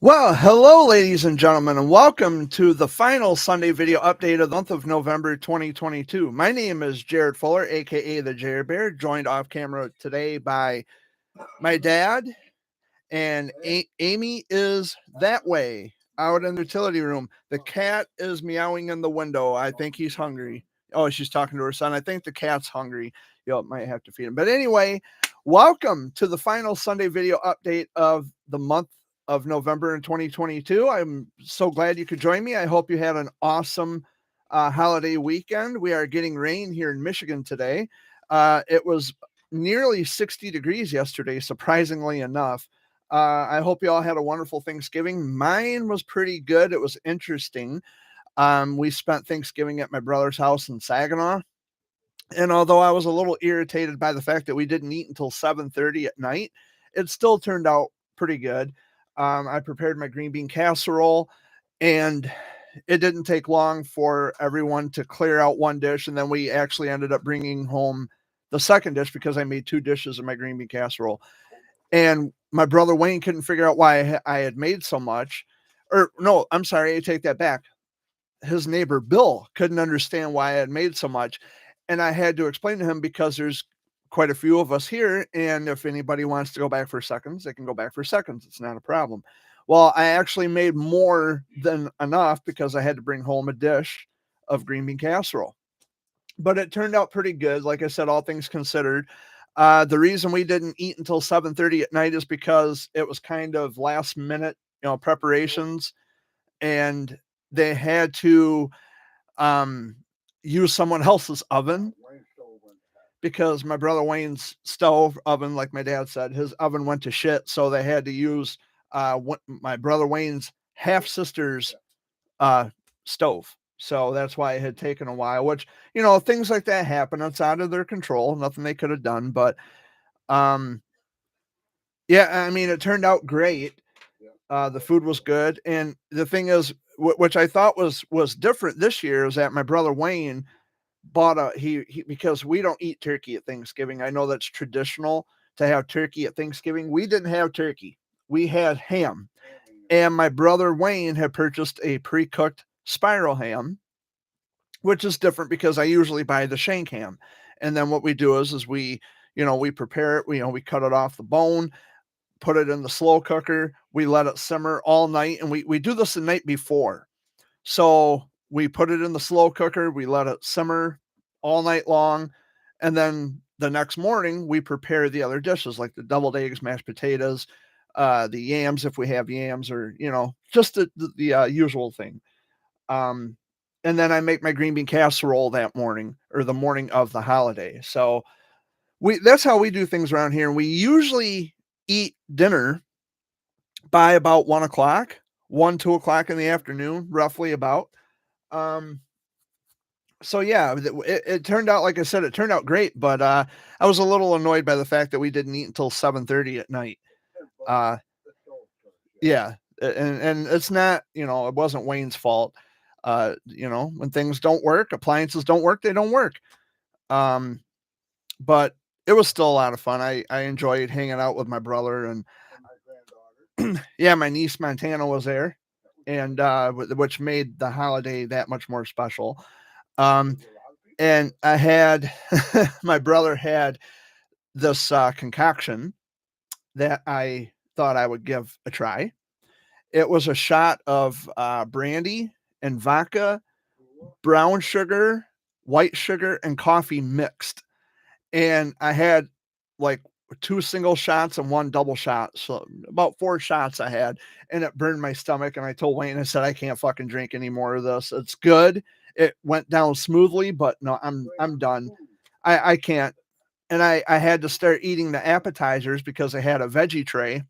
Well, hello, ladies and gentlemen, and welcome to the final Sunday video update of the month of November 2022. My name is Jared Fuller, aka the Jared Bear, joined off camera today by my dad, and Amy is that way out in the utility room. The cat is meowing in the window. I think he's hungry. Oh, she's talking to her son. I think the cat's hungry. You might have to feed him. But anyway, welcome to the final Sunday video update of the month of November in 2022. I'm so glad you could join me. I hope you had an awesome holiday weekend. We are getting rain here in Michigan today. It was nearly 60 degrees yesterday, surprisingly enough. I hope you all had a wonderful Thanksgiving. Mine was pretty good. It was interesting. We spent Thanksgiving at my brother's house in Saginaw. And although I was a little irritated by the fact that we didn't eat until 7:30 at night, it still turned out pretty good. I prepared my green bean casserole, and it didn't take long for everyone to clear out one dish. And then we actually ended up bringing home the second dish because I made two dishes of my green bean casserole. And my brother Wayne couldn't figure out why I had made so much. Or no, I'm sorry, I take that back. His neighbor Bill couldn't understand why I had made so much. And I had to explain to him because there's quite a few of us here. And if anybody wants to go back for seconds, they can go back for seconds. It's not a problem. Well, I actually made more than enough because I had to bring home a dish of green bean casserole. But it turned out pretty good. Like I said, all things considered. The reason we didn't eat until 7:30 at night is because it was kind of last minute, preparations, and they had to um, use someone else's oven because my brother Wayne's stove oven, like my dad said, his oven went to shit, so they had to use my brother Wayne's half sister's stove. So that's why it had taken a while, which, things like that happen. It's out of their control. Nothing they could have done. But yeah, I mean, it turned out great. The food was good. And the thing is, which I thought was different this year, is that my brother Wayne bought he because we don't eat turkey at Thanksgiving. I know that's traditional to have turkey at Thanksgiving. We didn't have turkey. We had ham. And my brother Wayne had purchased a pre-cooked spiral ham, which is different because I usually buy the shank ham. And then what we do is we prepare it, we cut it off the bone, put it in the slow cooker, we let it simmer all night, and we do this the night before. So we put it in the slow cooker, we let it simmer all night long, and then the next morning we prepare the other dishes like the deviled eggs, mashed potatoes, the yams if we have yams, or just the usual thing. And then I make my green bean casserole that morning or the morning of the holiday. So that's how we do things around here. We usually eat dinner by about 1 o'clock, 2 o'clock in the afternoon, roughly about. So yeah, it turned out, like I said, it turned out great, but I was a little annoyed by the fact that we didn't eat until 7:30 at night. Yeah, and it's not, it wasn't Wayne's fault. When things don't work, appliances don't work, they don't work. But it was still a lot of fun. I enjoyed hanging out with my brother, and yeah, my niece Montana was there, and which made the holiday that much more special. And I had my brother had this concoction that I thought I would give a try. It was a shot of brandy and vodka, brown sugar, white sugar, and coffee mixed. And I had like 2 single shots and 1 double shot. So about 4 shots I had, and it burned my stomach. And I told Wayne, I said, I can't fucking drink any more of this. It's good. It went down smoothly, but no, I'm done. I can't. And I had to start eating the appetizers because I had a veggie tray.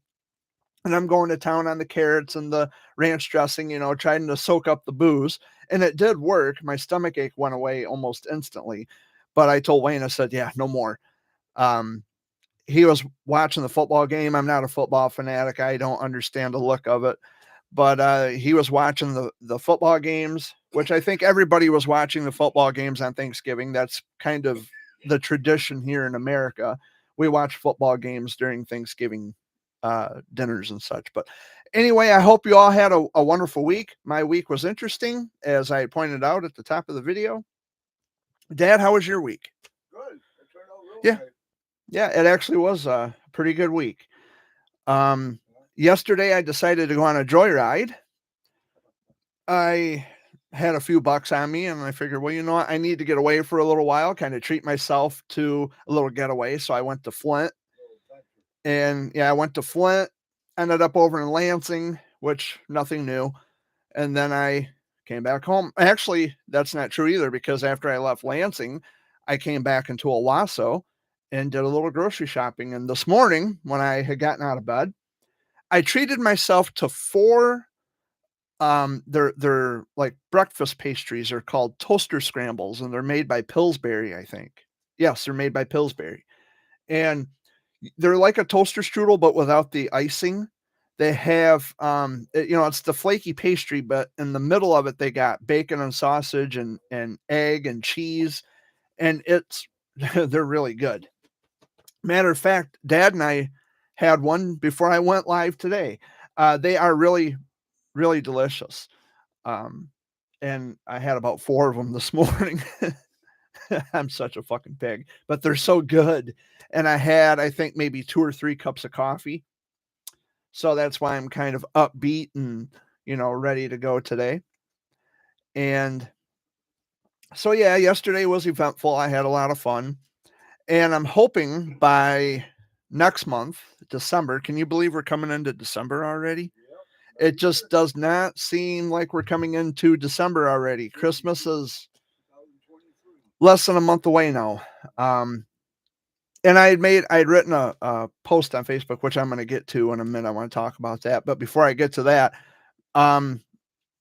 And I'm going to town on the carrots and the ranch dressing, trying to soak up the booze. And it did work. My stomach ache went away almost instantly. But I told Wayne, I said, yeah, no more. He was watching the football game. I'm not a football fanatic. I don't understand the look of it. But he was watching the football games, which I think everybody was watching the football games on Thanksgiving. That's kind of the tradition here in America. We watch football games during Thanksgiving dinners and such. But anyway, I hope you all had a wonderful week. My week was interesting, as I pointed out at the top of the video. Dad, how was your week? Good. It turned out real Yeah. good. Yeah, it actually was a pretty good week. Yesterday I decided to go on a joyride. I had a few bucks on me and I figured, well, you know what? I need to get away for a little while, kind of treat myself to a little getaway. So I went to Flint, and yeah, I went to Flint, ended up over in Lansing, which nothing new. And then I came back home. Actually, that's not true either, because after I left Lansing, I came back into Owasso and did a little grocery shopping. And this morning, when I had gotten out of bed, I treated myself to 4 they're like breakfast pastries. Are called toaster scrambles, and they're made by Pillsbury, I think. Yes, they're made by Pillsbury. And they're like a toaster strudel, but without the icing. They have it's the flaky pastry, but in the middle of it they got bacon and sausage and egg and cheese, and it's they're really good. Matter of fact, Dad and I had one before I went live today. They are really, really delicious. Um, and I had about 4 of them this morning. I'm such a fucking pig, but they're so good. And I had, I think, maybe 2 or 3 cups of coffee. So that's why I'm kind of upbeat and, ready to go today. And so, yeah, yesterday was eventful. I had a lot of fun. And I'm hoping by next month, December, can you believe we're coming into December already? It just does not seem like we're coming into December already. Christmas is less than a month away now. And I'd written a post on Facebook, which I'm going to get to in a minute. I want to talk about that. But before I get to that,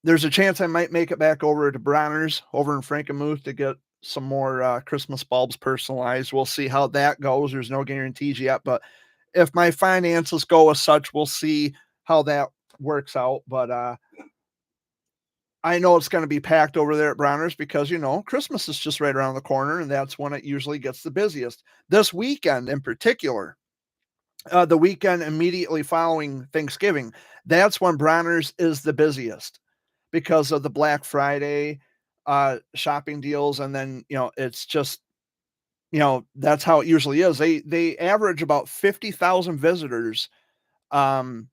there's a chance I might make it back over to Bronner's over in Frankenmuth to get some more Christmas bulbs personalized. We'll see how that goes. There's no guarantees yet, but if my finances go as such, we'll see how that works out. But I know it's going to be packed over there at Bronner's because, Christmas is just right around the corner, and that's when it usually gets the busiest. This weekend in particular, the weekend immediately following Thanksgiving, that's when Bronner's is the busiest because of the Black Friday shopping deals. And then, it's just, that's how it usually is. They average about 50,000 visitors on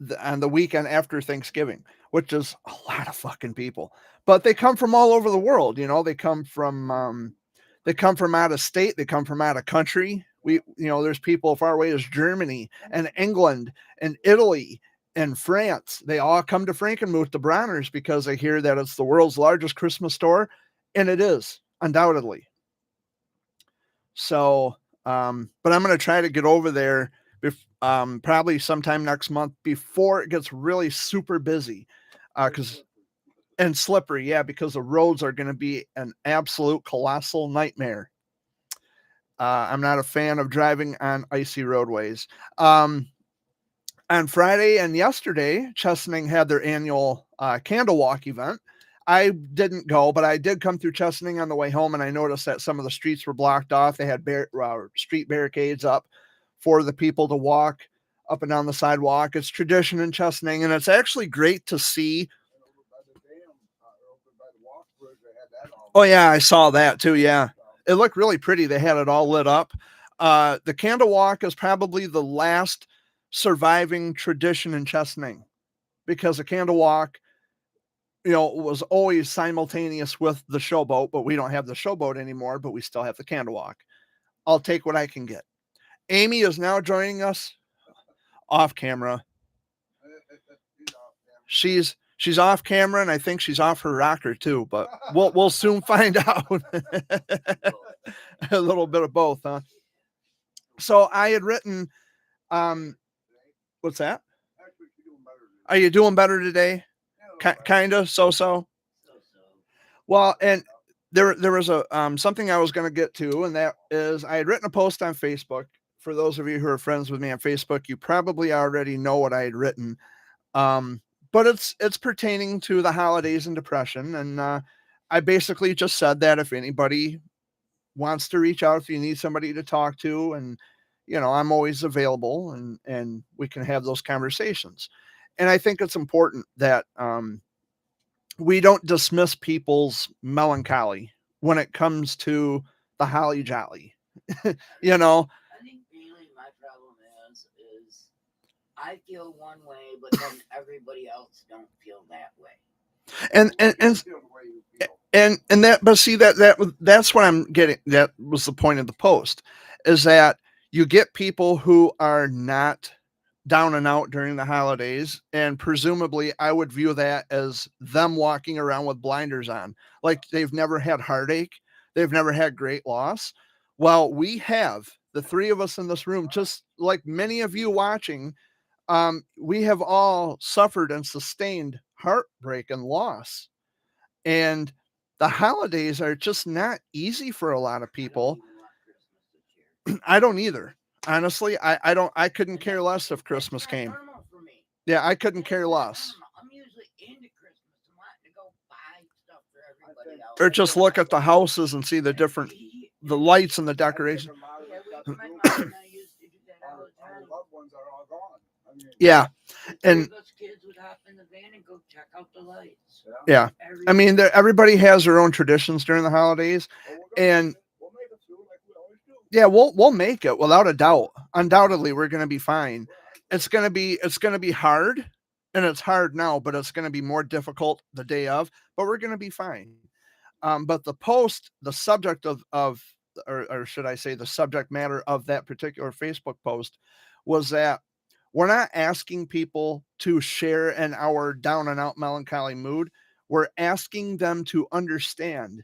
the weekend after Thanksgiving, which is a lot of fucking people. But they come from all over the world. They come from out of state. They come from out of country. There's people far away as Germany and England and Italy and France. They all come to Frankenmuth to Bronner's because they hear that it's the world's largest Christmas store, and it is undoubtedly. So, but I'm going to try to get over there probably sometime next month before it gets really super busy, and slippery. Yeah, because the roads are going to be an absolute colossal nightmare. I'm not a fan of driving on icy roadways. On Friday and yesterday, Chesaning had their annual candle walk event. I didn't go, but I did come through Chesaning on the way home, and I noticed that some of the streets were blocked off. They had street barricades up for the people to walk up and down the sidewalk. It's tradition in Chesaning, and it's actually great to see. Oh, yeah, I saw that too, yeah. It looked really pretty. They had it all lit up. The candle walk is probably the last surviving tradition in Chesaning, because the candle walk, was always simultaneous with the showboat, but we don't have the showboat anymore, but we still have the candle walk. I'll take what I can get. Amy is now joining us off camera. She's off camera, and I think she's off her rocker too, but we'll soon find out. A little bit of both, huh? So I had written, what's that? Are you doing better today? Kind of, so. Well, and there was a something I was going to get to, and that is I had written a post on Facebook. For those of you who are friends with me on Facebook, you probably already know what I had written. But it's pertaining to the holidays and depression, and I basically just said that if anybody wants to reach out, if you need somebody to talk to, and I'm always available, and we can have those conversations. And I think it's important that we don't dismiss people's melancholy when it comes to the holly jolly. you know, I think mainly my problem is I feel one way, but then everybody else don't feel that way. and You and and feel the way you feel. and that, but see, that's what I'm getting. That was the point of the post, is that you get people who are not down and out during the holidays, and presumably I would view that as them walking around with blinders on, like they've never had heartache, they've never had great loss. Well, we have, the three of us in this room, just like many of you watching, we have all suffered and sustained heartbreak and loss. And the holidays are just not easy for a lot of people. I don't even want Christmas this year. I don't either. Honestly, I don't, I couldn't care less if Christmas That's not came. normal for me. Yeah, I couldn't That's care not less. normal. I'm usually into Christmas and wanting to go buy stuff for everybody else. Or just look at the houses and see the different, the lights and the decorations. Yeah, my mom and I used to do that all the Our time. loved ones are all gone. I mean, Yeah. The And three of us kids would hop in the van and go check out the lights. yeah, Every I mean, everybody has their own traditions during the holidays. but we're gonna And make it. We'll make it through like we always do. yeah, we'll make it without a doubt. Undoubtedly, we're going to be fine. It's going to be hard, and it's hard now, but it's going to be more difficult the day of. But we're going to be fine. But the post, the subject of or should I say, the subject matter of that particular Facebook post was that we're not asking people to share in our down and out melancholy mood. We're asking them to understand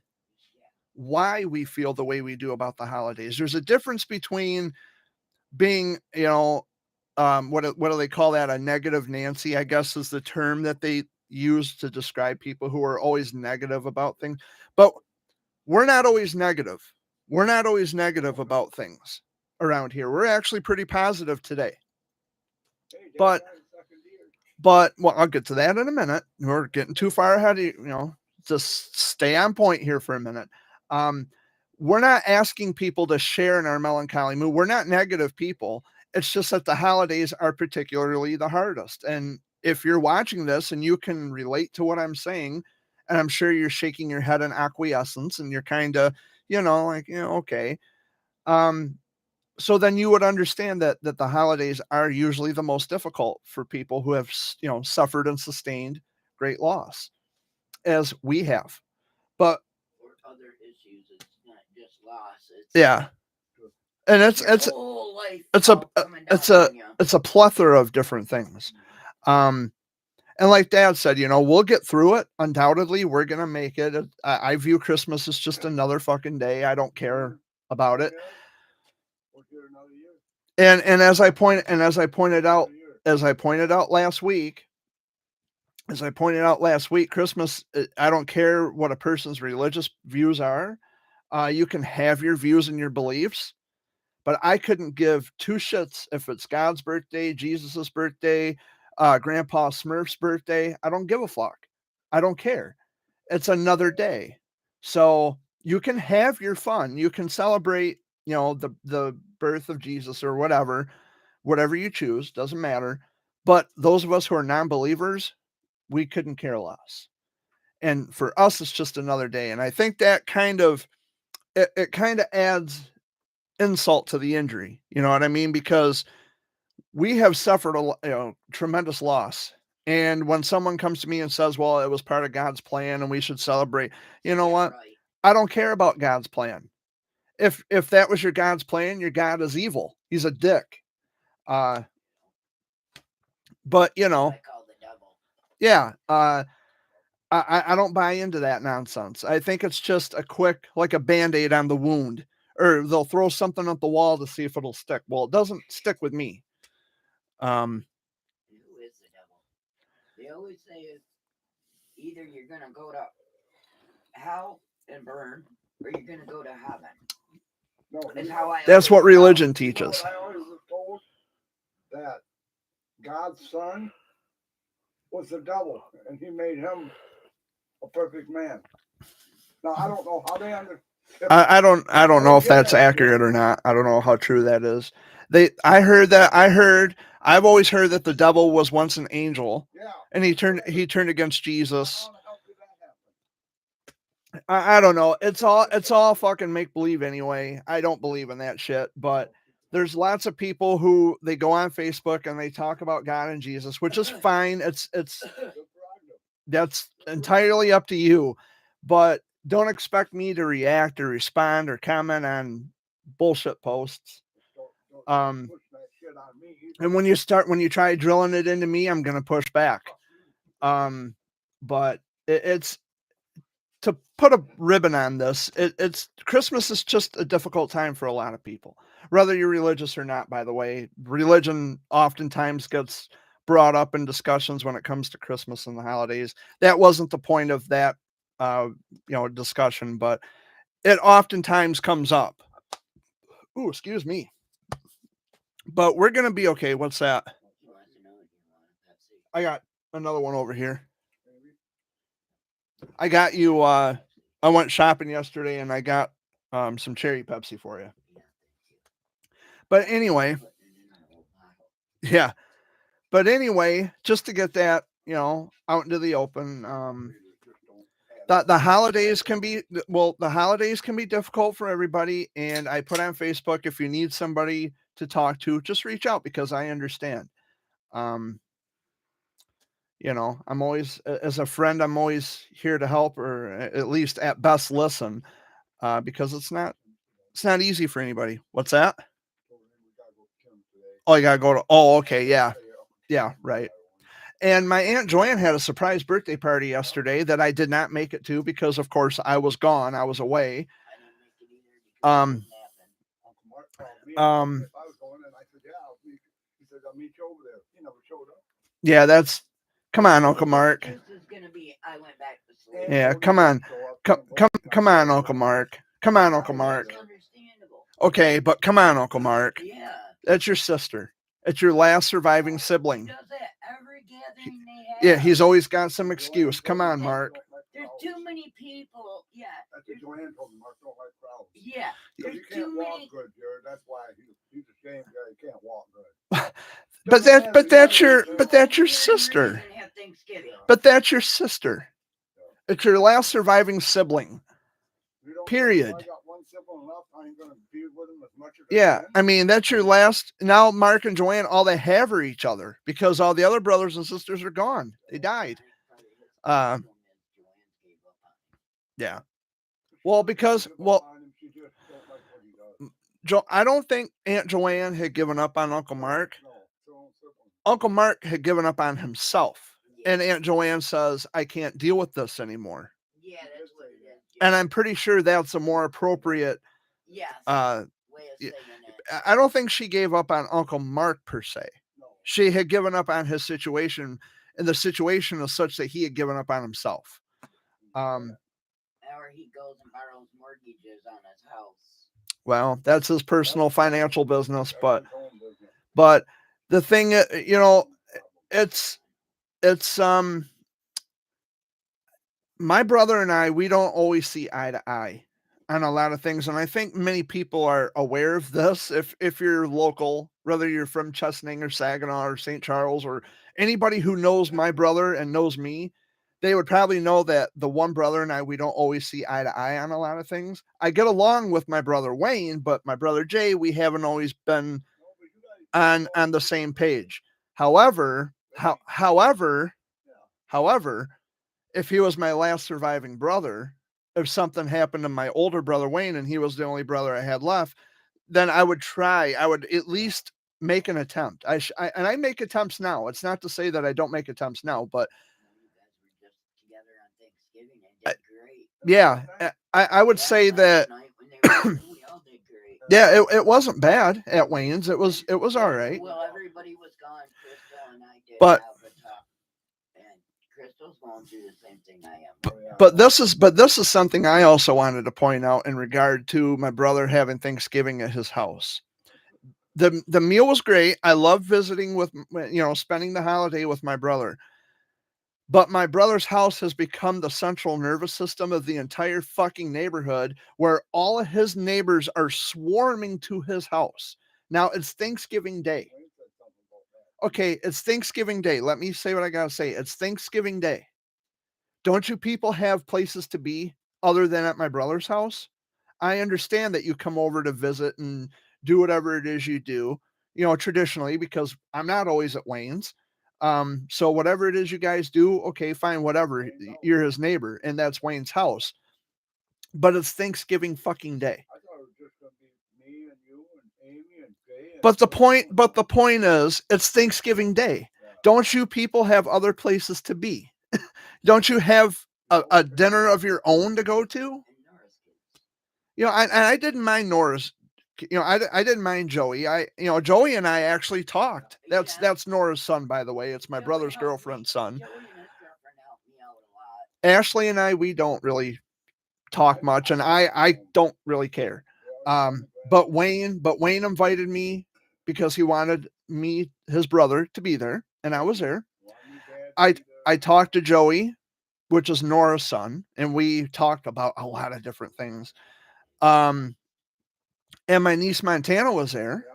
why we feel the way we do about the holidays. There's a difference between being, what do they call that? A negative Nancy, I guess, is the term that they use to describe people who are always negative about things. But we're not always negative. We're not always negative about things around here. We're actually pretty positive today. Hey, Dave, But that's the second year. But well, I'll get to that in a minute. We're getting too far ahead of you. Just stay on point here for a minute. Um, we're not asking people to share in our melancholy mood. We're not negative people. It's just that the holidays are particularly the hardest. And if you're watching this and you can relate to what I'm saying, and I'm sure you're shaking your head in acquiescence and you're kind of, okay. Um, so then you would understand that the holidays are usually the most difficult for people who have suffered and sustained great loss, as we have. But or other issues. It's not just loss. It's yeah, and your whole life it's a all coming down it's a on you. it's a plethora of different things. Um, and like Dad said, we'll get through it. Undoubtedly, we're gonna make it. I view Christmas as just another fucking day. I don't care about it. We're here another year. And as I pointed out, last week, Christmas, I don't care what a person's religious views are. You can have your views and your beliefs, but I couldn't give two shits if it's God's birthday, Jesus's birthday, Grandpa Smurf's birthday. I don't give a fuck. I don't care. It's another day. So you can have your fun. You can celebrate, the birth of Jesus or whatever you choose, doesn't matter. But those of us who are non-believers, we couldn't care less. And for us, it's just another day. And I think that it kind of adds insult to the injury. You know what I mean? Because we have suffered tremendous loss. And when someone comes to me and says, well, it was part of God's plan and we should celebrate, you know what? Right. I don't care about God's plan. If that was your God's plan, your God is evil. He's a dick. But I call the devil. yeah, I don't buy into that nonsense. I think it's just a quick, like a Band-Aid on the wound, or they'll throw something at the wall to see if it'll stick. Well, it doesn't stick with me. Who is the devil? They always say it's either you're gonna go to hell and burn, or you're gonna go to heaven. No, Is how I That's always what felt. religion You know teaches. what I always was told? That God's son was the devil, and he made him a perfect man. Now, I don't know how they I don't know if that's accurate or not. I don't know how true that is. I've always heard that the devil was once an angel Yeah. and he turned against Jesus. How the hell did that happen? I don't know. It's all fucking make believe anyway. I don't believe in that shit, but there's lots of people who they go on Facebook and they talk about God and Jesus, which is fine. It's Good prerogative. that's entirely up to you, but don't expect me to react or respond or comment on bullshit posts. Don't Um, push that shit on me either. and when you try drilling it into me, I'm gonna push back. But it's to put a ribbon on this. It's Christmas is just a difficult time for a lot of people, whether you're religious or not. By the way, religion oftentimes gets brought up in discussions when it comes to Christmas and the holidays. That wasn't the point of that, discussion, but it oftentimes comes up. Ooh, excuse me. But we're gonna be okay. What's that? He wants to know if you want a Pepsi. I got another one over here. I got you. I went shopping yesterday and I got some cherry Pepsi for you. Yeah, thank you. But anyway, Putting it in our old bottle. yeah. But anyway, just to get that, out into the open. The holidays can be difficult for everybody. And I put on Facebook, if you need somebody to talk to, just reach out because I understand. I'm always, as a friend, I'm always here to help, or at least at best listen, because it's not easy for anybody. What's that? Oh, you gotta go to. Oh, okay, yeah, right. And my Aunt Joanne had a surprise birthday party yesterday that I did not make it to because, of course, I was gone. I was away. I didn't make it either because I was napping. Uncle Mark called me. Um, If I was going, and I said, "Yeah, I'll meet you." He said, "I'll meet you over there." He never showed up. Yeah, come on, Uncle Mark. This is gonna be. I went back to sleep. Yeah, come on, come on, Uncle Mark. Come on, Uncle Mark. That's understandable. Okay, but come on, Uncle Mark. Yeah. That's your sister. It's your last surviving He sibling. does that every gathering they have. Yeah, he's always got some excuse. Come on, Mark. There's too many people. Yeah. That's what Joanne told me. Mark don't like crowds. Yeah. Because There's you too can't walk many. good, Jared. That's why he's a shame guy. He can't walk good. But that's your sister. Even have Thanksgiving. But that's your sister. It's your last surviving sibling. You don't Period. think, "Well, I got one sibling left. I ain't gonna be with him as much as I Yeah, can." I mean, that's your last. Now, Mark and Joanne, all they have are each other because all the other brothers and sisters are gone. They died. Yeah. Well, because, She just don't like what he does. I don't think Aunt Joanne had given up on Uncle Mark. No, her own sibling. Uncle Mark had given up on himself. And Aunt Joanne says, I can't deal with this anymore. Yeah, that's what it is. And I'm pretty sure that's a more appropriate. Yes. Way of saying it. I don't think she gave up on Uncle Mark per se. No. She had given up on his situation, and the situation is such that he had given up on himself. Or he goes and borrows mortgages on his house. Well, that's his personal financial business, Everyone's own business. but the thing, it's my brother and I, we don't always see eye to eye on a lot of things. And I think many people are aware of this. If you're local, whether you're from Chesaning or Saginaw or St. Charles, or anybody who knows my brother and knows me, they would probably know that the one brother and I, we don't always see eye to eye on a lot of things. I get along with my brother Wayne, but my brother Jay, we haven't always been on the same page. However, if he was my last surviving brother, if something happened to my older brother Wayne and he was the only brother I had left, then I would at least make an attempt. And I make attempts now. It's not to say that I don't make attempts now, but You guys were just together on Thanksgiving and did great. yeah, I would say that. Night when they were, we all did great. Yeah, it wasn't bad at Wayne's. It was all right. Well, everybody was gone. Crystal and I did But- have a talk. And Crystal's going through the same thing I am. Oh, yeah. But this is something I also wanted to point out in regard to my brother having Thanksgiving at his house. The meal was great. I love visiting with, spending the holiday with my brother. But my brother's house has become the central nervous system of the entire fucking neighborhood, where all of his neighbors are swarming to his house. Now it's Thanksgiving Day. Wayne said something about that. Okay, it's Thanksgiving Day. Let me say what I gotta say. It's Thanksgiving Day. Don't you people have places to be other than at my brother's house? I understand that you come over to visit and do whatever it is you do, traditionally, because I'm not always at Wayne's. So whatever it is you guys do, okay, fine, whatever. You're his neighbor, and that's Wayne's house. But it's Thanksgiving fucking Day. I thought it was just gonna be me and you and Amy and Jay. And But the point is, it's Thanksgiving Day. Yeah. Don't you people have other places to be? Don't you have a dinner of your own to go to? And Nora's kids. I didn't mind Nora's. I didn't mind Joey. Joey and I actually talked. Yeah. That's Nora's son, by the way. It's my Joey brother's helped me. girlfriend's son. Joey and his girlfriend helped me out a lot. Ashley and I, we don't really talk much, and I don't really care. But Wayne invited me because he wanted me, his brother, to be there, and I was there. I talked to Joey, which is Nora's son, and we talked about a lot of different things. And my niece Montana was there,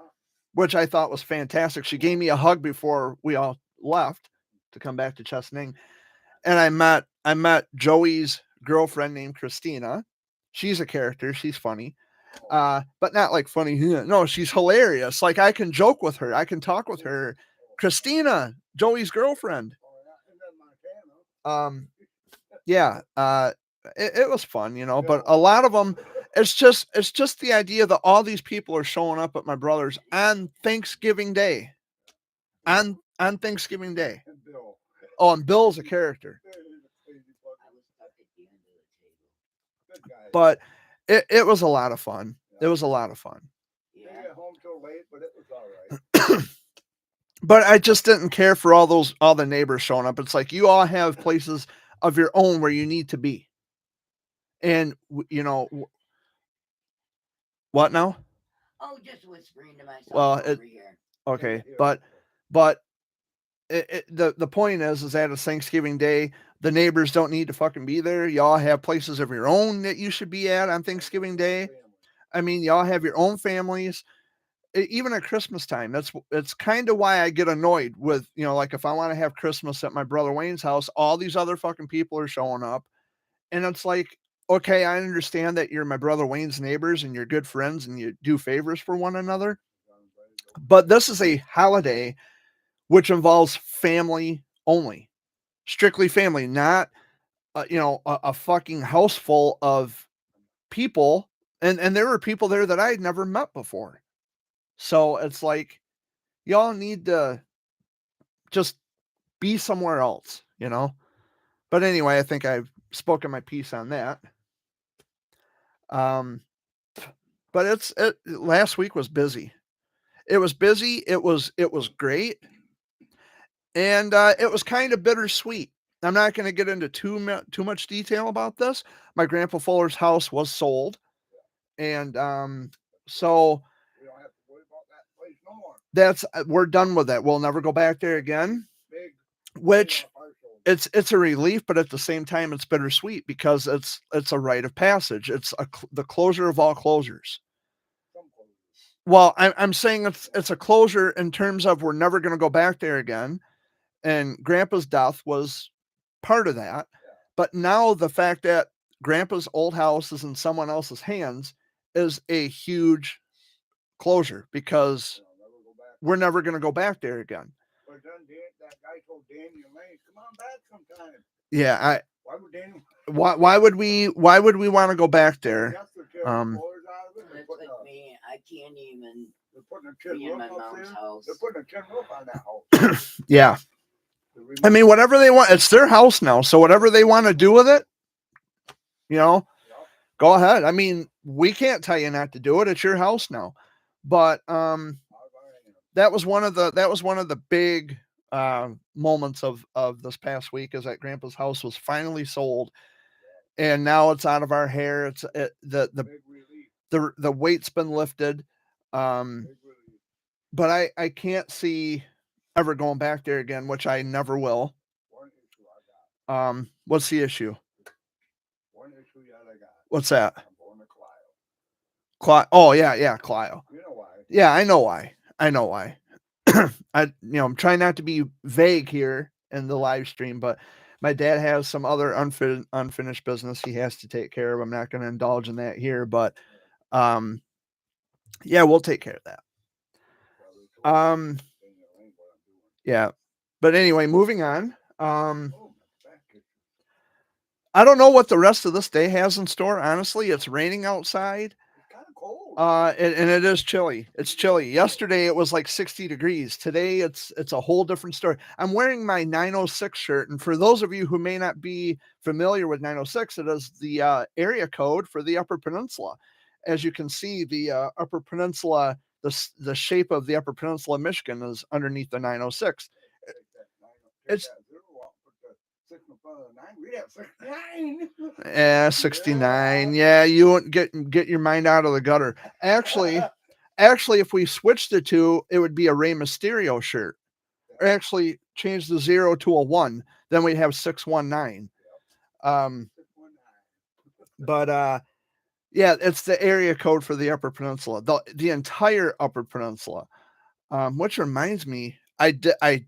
which I thought was fantastic. She gave me a hug before we all left to come back to Chesaning. And I met Joey's girlfriend named Christina. She's a character. She's funny. But not like funny. No, she's hilarious. Like, I can joke with her. I can talk with her. Christina, Joey's girlfriend. Yeah. It was fun, but a lot of them, it's just the idea that all these people are showing up at my brother's on Thanksgiving Day. On Thanksgiving Day. And Bill. Oh, and Bill's a character. I was stuck at the end of the table. Good guy. But it was a lot of fun. It was a lot of fun. They Yeah. get home till late, but it was all right. But I just didn't care for all the neighbors showing up. It's like, you all have places of your own where you need to be. And what now? Oh, just whispering to myself Well, over here. Okay, Yeah. but the point is that it's Thanksgiving Day. The neighbors don't need to fucking be there. Y'all have places of your own that you should be at on Thanksgiving Day. I mean, y'all have your own families. Even at Christmas time, it's kind of why I get annoyed with, like, if I want to have Christmas at my brother Wayne's house, all these other fucking people are showing up. And it's like, okay, I understand that you're my brother Wayne's neighbors and you're good friends and you do favors for one another. But this is a holiday which involves family only, strictly family, not, a fucking house full of people. And there were people there that I had never met before. So it's like, y'all need to just be somewhere else, But anyway, I think I've spoken my piece on that. But last week was busy. It was busy. It was great. And it was kind of bittersweet. I'm not going to get into too much detail about this. My Grandpa Fuller's house was sold. And so We don't have to worry about that place no more. we're done with that. We'll never go back there again, Big. which partial. it's a relief, but at the same time, it's bittersweet because it's a rite of passage. It's the closure of all closures. Some closures. Well, I'm saying it's a closure in terms of we're never going to go back there again. And Grandpa's death was part of that. But now the fact that Grandpa's old house is in someone else's hands is a huge closure because I'll never go back. we're never going to go back there again. But then that guy told Daniel Lane, come on back sometime. Yeah, Why would Daniel? why would we want to go back there? Yes, they're tearing Um, the floors out of it. They're That's putting like me. I can't even they're putting a tin be in roof my up mom's there. house. They're putting a tin roof on that house. Yeah. I mean, whatever they want, it's their house now. So whatever they want to do with it, go ahead. I mean, we can't tell you not to do it. It's your house now. But that was one of the big moments of this past week, is that Grandpa's house was finally sold, and now it's out of our hair. The big relief. the weight's been lifted. Big relief. But I can't see ever going back there again, which I never will. One issue I got. What's the issue? One issue that I got. What's that? I'm going to Clio. Oh yeah, Clio. You know why? Yeah, I know why. I'm trying not to be vague here in the live stream, but my dad has some other unfinished business he has to take care of. I'm not going to indulge in that here, but yeah, we'll take care of that. Yeah, but anyway, moving on. I don't know what the rest of this day has in store. Honestly, it's raining outside. It's kind of cold. And it is chilly. It's chilly. Yesterday it was like 60 degrees. Today it's a whole different story. I'm wearing my 906 shirt, and for those of you who may not be familiar with 906, it is the area code for the Upper Peninsula. As you can see, the Upper Peninsula, the shape of the Upper Peninsula of Michigan is underneath the 906. It's 69. Yeah, you won't get your mind out of the gutter. Actually, if we switched the two, it would be a Rey Mysterio shirt. Or actually, change the 0 to a 1, then we'd have 619. Yeah, it's the area code for the Upper Peninsula, the entire Upper Peninsula. Which reminds me, if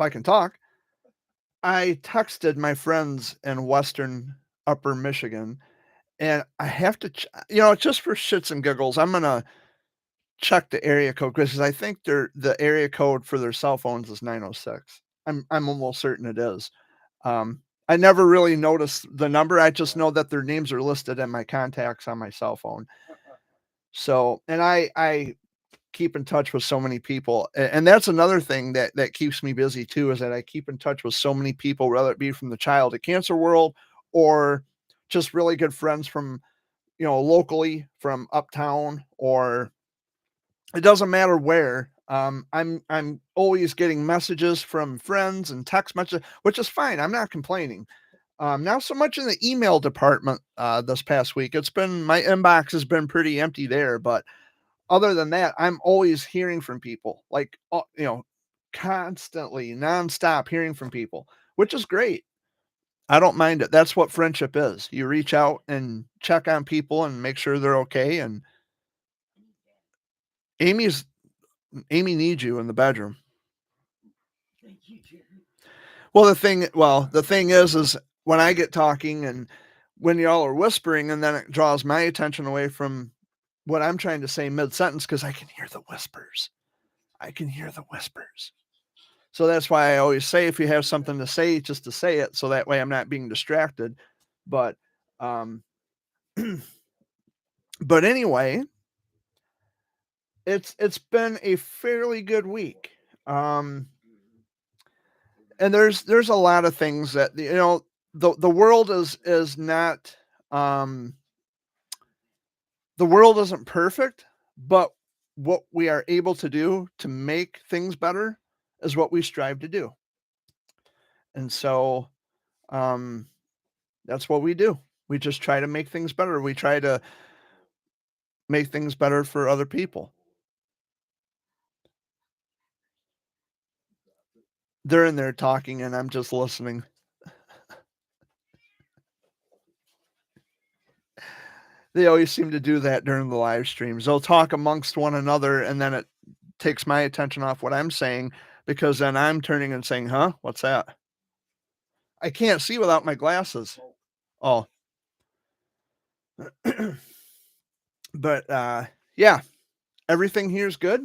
I can talk, I texted my friends in Western Upper Michigan, and I have to, just for shits and giggles, I'm gonna check the area code because I think the area code for their cell phones is 906. I'm almost certain it is. I never really noticed the number. I just know that their names are listed in my contacts on my cell phone. So, and I keep in touch with so many people, and that's another thing that keeps me busy too, is that I keep in touch with so many people, whether it be from the childhood cancer world or just really good friends from locally from uptown, or it doesn't matter where. I'm always getting messages from friends and text messages, which is fine. I'm not complaining. Not so much in the email department this past week. My inbox has been pretty empty there, but other than that, I'm always hearing from people, like, constantly, nonstop hearing from people, which is great. I don't mind it. That's what friendship is. You reach out and check on people and make sure they're okay. And Amy needs you in the bedroom. Well, the thing is when I get talking and when y'all are whispering, and then it draws my attention away from what I'm trying to say mid-sentence, because I can hear the whispers. So that's why I always say, if you have something to say, just to say it, so that way I'm not being distracted. But but anyway, it's been a fairly good week. And there's a lot of things that the world is not the world isn't perfect, but what we are able to do to make things better is what we strive to do. And so that's what we do. We just try to make things better. We try to make things better for other people. They're in there talking and I'm just listening. They always seem to do that during the live streams. They'll talk amongst one another, and then it takes my attention off what I'm saying, because then I'm turning and saying, huh? What's that? I can't see without my glasses. Oh. But yeah, everything here is good.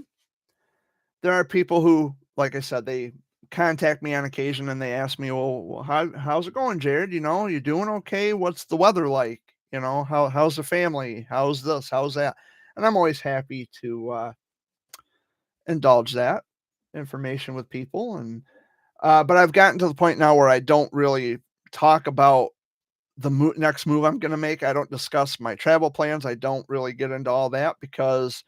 There are people who, like I said, they contact me on occasion and they ask me, well, how's it going, Jared? You doing okay? What's the weather like? How's the family? How's this? How's that? And I'm always happy to indulge that information with people. And but I've gotten to the point now where I don't really talk about the next move I'm going to make. I don't discuss my travel plans. I don't really get into all that because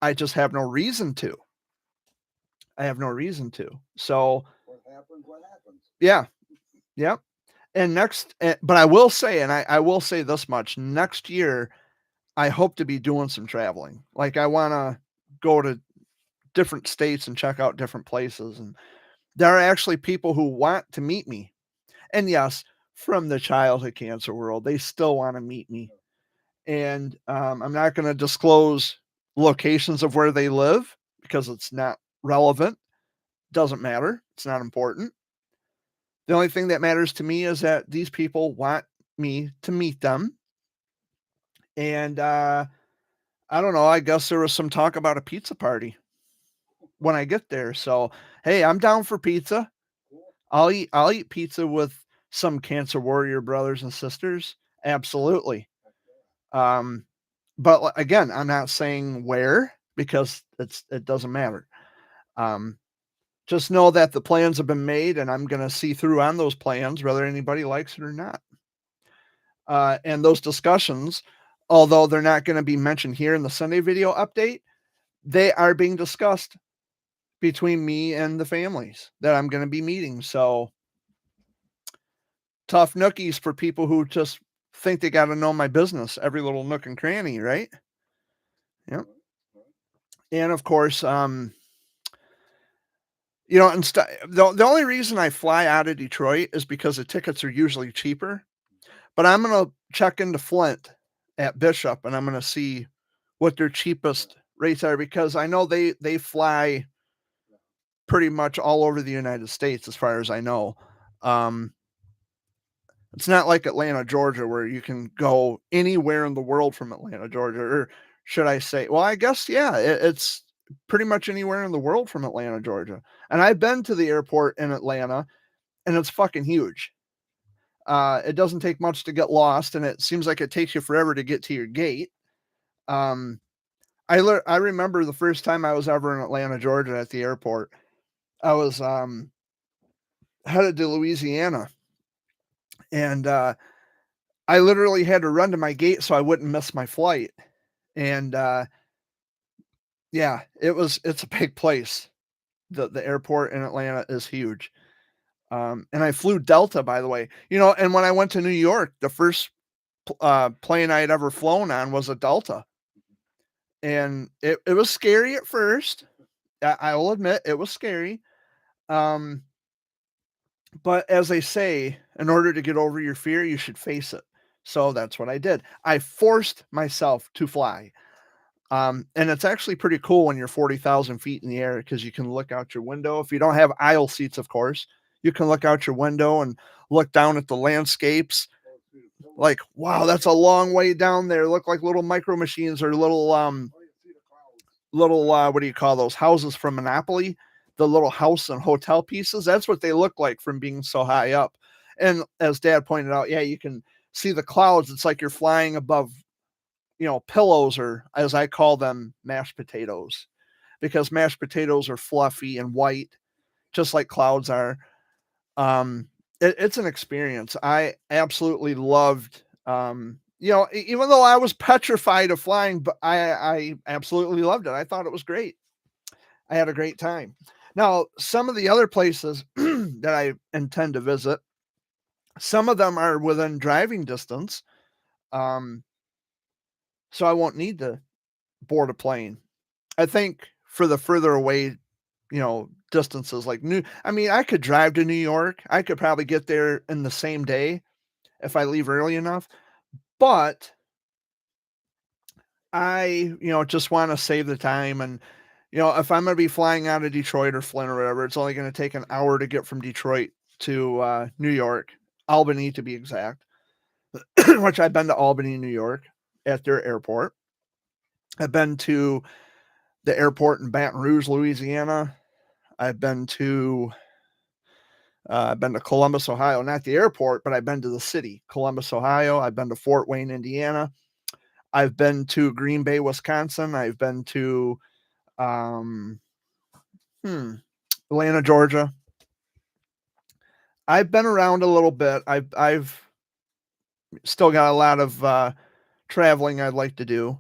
I just have no reason to. So what happens. Yeah. Yep. And but I will say, and I will say this much, next year, I hope to be doing some traveling. Like, I want to go to different states and check out different places and there are actually people who want to meet me. And yes, from the childhood cancer world, they still want to meet me. And I'm not going to disclose locations of where they live because it's not relevant. Doesn't matter. It's not important. The only thing that matters to me is that these people want me to meet them. And I don't know. I guess there was some talk about a pizza party when I get there. So, hey, I'm down for pizza. I'll eat pizza with some cancer warrior brothers and sisters. Absolutely. But again, I'm not saying where because it doesn't matter. Just know that the plans have been made and I'm going to see through on those plans, whether anybody likes it or not. And those discussions, although they're not going to be mentioned here in the Sunday video update, they are being discussed between me and the families that I'm going to be meeting. So tough nookies for people who just think they got to know my business, every little nook and cranny, right? Yep. And of course, and the only reason I fly out of Detroit is because the tickets are usually cheaper. But I'm going to check into Flint at Bishop and I'm going to see what their cheapest rates are because I know they fly pretty much all over the United States as far as I know. It's not like Atlanta, Georgia, where you can go anywhere in the world from Atlanta, Georgia, or should I say, well, I guess, yeah, it's pretty much anywhere in the world from Atlanta, Georgia. And I've been to the airport in Atlanta and it's fucking huge. It doesn't take much to get lost, and it seems like it takes you forever to get to your gate. I remember the first time I was ever in Atlanta, Georgia, at the airport. I was headed to Louisiana, and I literally had to run to my gate so I wouldn't miss my flight. And yeah, it's a big place. The airport in Atlanta is huge. And I flew Delta, by the way. And when I went to New York, the first plane I had ever flown on was a Delta. And it was scary at first. I will admit it was scary. But as they say, in order to get over your fear, you should face it. So that's what I did. I forced myself to fly. And it's actually pretty cool when you're 40,000 feet in the air because you can look out your window. If you don't have aisle seats, of course, you can look out your window and look down at the landscapes. Like, wow, that's a long way down there. Look like little micro machines or little what do you call those houses from Monopoly? The little house and hotel pieces. That's what they look like from being so high up. And as Dad pointed out, yeah, you can see the clouds. It's like you're flying above, pillows, or as I call them, mashed potatoes, because mashed potatoes are fluffy and white, just like clouds are. It's an experience. I absolutely loved, even though I was petrified of flying, but I absolutely loved it. I thought it was great. I had a great time. Now, some of the other places that I intend to visit, some of them are within driving distance. So I won't need to board a plane. I think for the further away, distances like I could drive to New York. I could probably get there in the same day if I leave early enough. But I, just want to save the time. And, if I'm going to be flying out of Detroit or Flint or whatever, it's only going to take an hour to get from Detroit to New York, Albany to be exact, which I've been to Albany, New York at their airport. I've been to the airport in Baton Rouge, Louisiana. I've been to Columbus, Ohio, not the airport, but I've been to the city, Columbus, Ohio. I've been to Fort Wayne, Indiana. I've been to Green Bay, Wisconsin. I've been to Atlanta, Georgia. I've been around a little bit. I've still got a lot of traveling I'd like to do.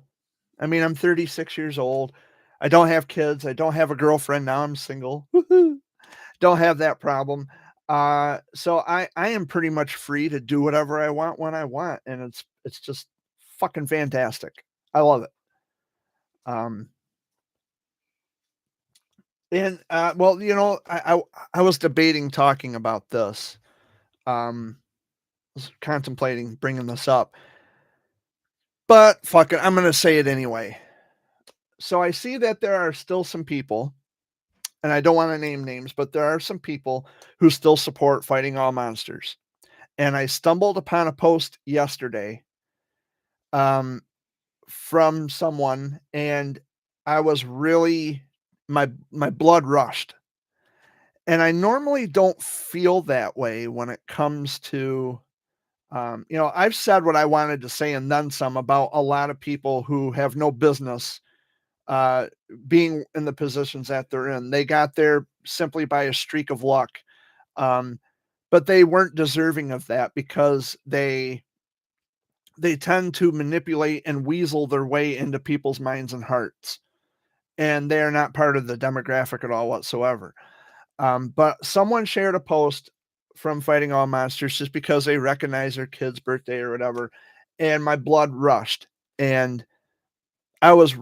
I mean, I'm 36 years old. I don't have kids. I don't have a girlfriend. Now I'm single. Woo-hoo. Don't have that problem. So I am pretty much free to do whatever I want when I want. And it's just fucking fantastic. I love it. And well, I was debating talking about this. Was contemplating bringing this up, but fuck it, I'm going to say it anyway. So I see that there are still some people, and I don't want to name names, but there are some people who still support fighting all monsters. And I stumbled upon a post yesterday um, from someone, and I was really my blood rushed. And I normally don't feel that way when it comes to I've said what I wanted to say and then some about a lot of people who have no business uh, being in the positions that they're in. They got there simply by a streak of luck. Um, but they weren't deserving of that because they tend to manipulate and weasel their way into people's minds and hearts. And they are not part of the demographic at all whatsoever. But someone shared a post from Fighting All Monsters just because they recognize their kid's birthday or whatever. And my blood rushed. And I was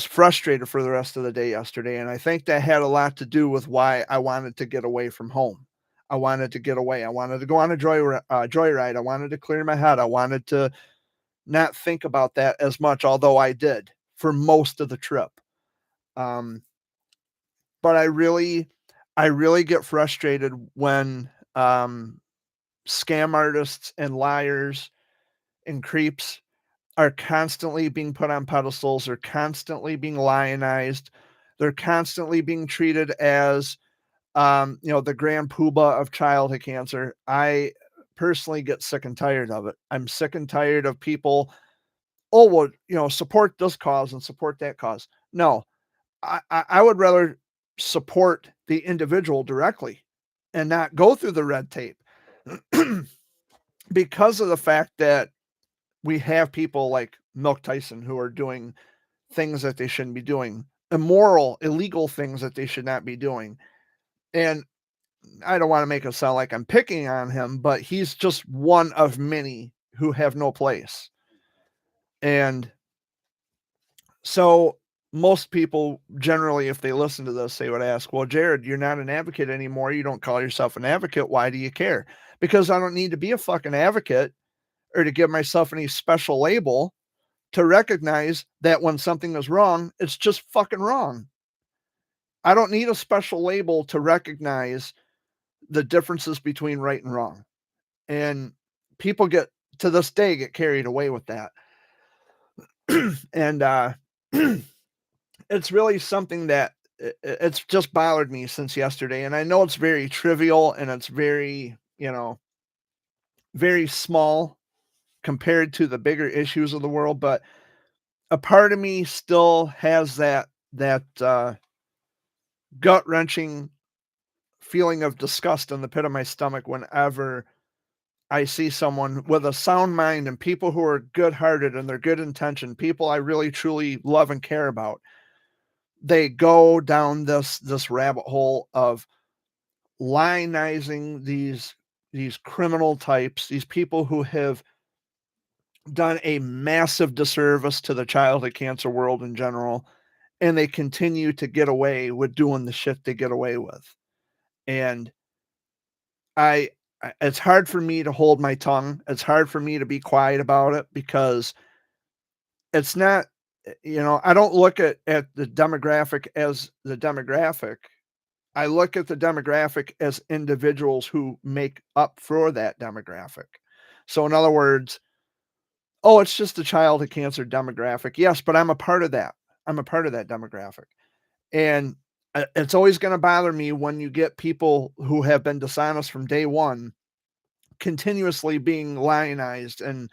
frustrated for the rest of the day yesterday. And I think that had a lot to do with why I wanted to get away from home. I wanted to get away. I wanted to go on a joyride. I wanted to clear my head. I wanted to not think about that as much, although I did for most of the trip. Um, but I really get frustrated when scam artists and liars and creeps are constantly being put on pedestals. They're constantly being lionized. They're constantly being treated as, the grand poobah of childhood cancer. I personally get sick and tired of it. I'm sick and tired of people, oh, well, support this cause and support that cause. No, I would rather support the individual directly and not go through the red tape because of the fact that we have people like Milk Tyson who are doing things that they shouldn't be doing, immoral, illegal things that they should not be doing. And I don't want to make it sound like I'm picking on him, but he's just one of many who have no place. And so most people generally, if they listen to this, they would ask, well, Jared, you're not an advocate anymore. You don't call yourself an advocate. Why do you care? Because I don't need to be a fucking advocate or to give myself any special label to recognize that when something is wrong, it's just fucking wrong. I don't need a special label to recognize the differences between right and wrong. And people to this day get carried away with that. And it's really something that it's just bothered me since yesterday. And I know it's very trivial and it's very, very small compared to the bigger issues of the world, but a part of me still has that gut wrenching feeling of disgust in the pit of my stomach whenever I see someone with a sound mind and people who are good hearted and they're good intention, people I really truly love and care about. They go down this rabbit hole of lionizing these criminal types, these people who have done a massive disservice to the childhood cancer world in general, and they continue to get away with doing the shit they get away with. And it's hard for me to hold my tongue. It's hard for me to be quiet about it because it's not, I don't look at the demographic as the demographic. I look at the demographic as individuals who make up for that demographic. So in other words, oh, it's just a childhood cancer demographic. Yes, but I'm a part of that. I'm a part of that demographic. And it's always going to bother me when you get people who have been dishonest from day one continuously being lionized and